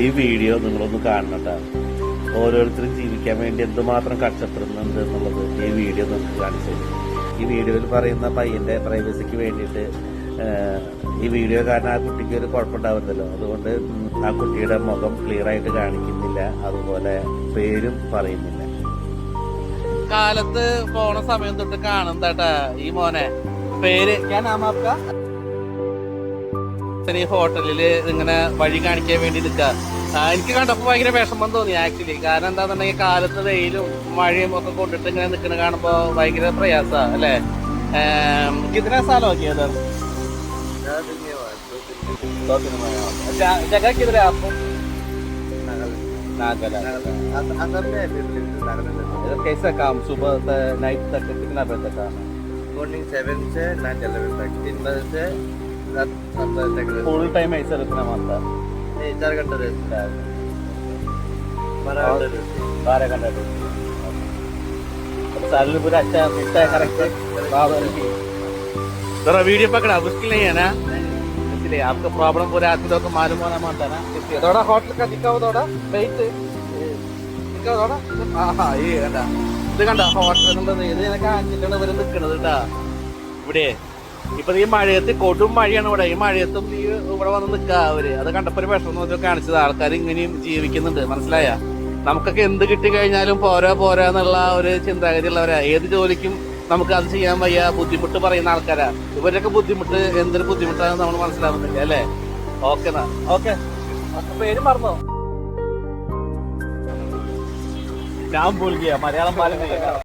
ഈ വീഡിയോ നിങ്ങളൊന്ന് കാണണട്ടാ. ഓരോരുത്തരും ജീവിക്കാൻ വേണ്ടി എന്തുമാത്രം കഷ്ടപ്പെടുന്നുണ്ട് എന്നുള്ളത് ഈ വീഡിയോ നമുക്ക് കാണിച്ചു തരും. ഈ വീഡിയോയിൽ പറയുന്ന പയ്യന്റെ പ്രൈവസിക്ക് വേണ്ടിയിട്ട് ഈ വീഡിയോ കാരണം ആ കുട്ടിക്ക് ഒരു കുഴപ്പമുണ്ടാവുന്നല്ലോ, അതുകൊണ്ട് ആ കുട്ടിയുടെ മുഖം ക്ലിയർ ആയിട്ട് കാണിക്കുന്നില്ല, അതുപോലെ പേരും പറയുന്നില്ല. കാലത്ത് പോണ സമയം തൊട്ട് കാണുന്നതാട്ടാ ഈ മോനെ. പേര് ഞാൻ ഈ ഹോട്ടലില് ഇങ്ങനെ വഴി കാണിക്കാൻ വേണ്ടി നിൽക്കുക. എനിക്ക് കണ്ടപ്പോ ഭയങ്കര വിഷമം തോന്നി ആക്ച്വലി. കാരണം എന്താണെന്നുണ്ടെങ്കിൽ കാലത്ത് വെയിലും മഴയും ഒക്കെ കൊണ്ടിട്ട് ഇങ്ങനെ നിൽക്കുന്ന കാണുമ്പോ ഭയങ്കര പ്രയാസ അല്ലേ. കിतना साल हो गया इधर? जगह किधर है आपको? नागालैंड। कैसा काम सुबह से नाइट तक कितना बजे तक काम है? मॉर्निंग 7 से नाइट 11 तक, 3 बजे से रात 7 बजे तक। फुल टाइम ऐसा रुकना मानता? नहीं, 4 घंटा रहता है। 12 घंटा सैलरी पूरा अच्छा मिलता है करेक्ट? थोड़ा वीडियो पकड़ा मुश्किल नहीं है ना, इसलिए आपका प्रॉब्लम पूरे आदमी लोग को मालूम होना मानता ना, इसलिए थोड़ा होटल का दिखाओ, थोड़ा वेट दिखाओ थोड़ा. हाँ ये കണ്ട ഇത് കണ്ട ഹോട്ടൽ എന്നുള്ളത് ഇത് എനിക്ക് അഞ്ചിട്ടാണ് ഇവർ നിൽക്കുന്നത് കേട്ടാ. ഇവിടെ ഇപ്പൊ ഈ മഴയത്ത് കൊടും മഴയാണ് ഇവിടെ. ഈ മഴയത്തും ഈ ഇവിടെ വന്ന് നിൽക്കുക അവര്. അത് കണ്ടപ്പോ ഒരു വിഷമം നോക്കി കാണിച്ചത്. ആൾക്കാർ ഇങ്ങനെയും ജീവിക്കുന്നുണ്ട്, മനസ്സിലായ? നമുക്കൊക്കെ എന്ത് കിട്ടിക്കഴിഞ്ഞാലും പോരാ എന്നുള്ള ഒരു ചിന്താഗതി ഉള്ളവരാ. ഏത് ജോലിക്കും നമുക്ക് അത് ചെയ്യാൻ വയ്യ, ബുദ്ധിമുട്ട് പറയുന്ന ആൾക്കാരാ. ഇവരൊക്കെ ബുദ്ധിമുട്ട് എന്തൊരു ബുദ്ധിമുട്ടാണെന്ന് നമ്മൾ മനസ്സിലാവുന്നില്ല അല്ലേ. ഓക്കെ എന്നാ ഓക്കെ. പേര് മറന്നോ? ഞാൻ ഭൂൽ ഗയാ, മലയാളം പാലം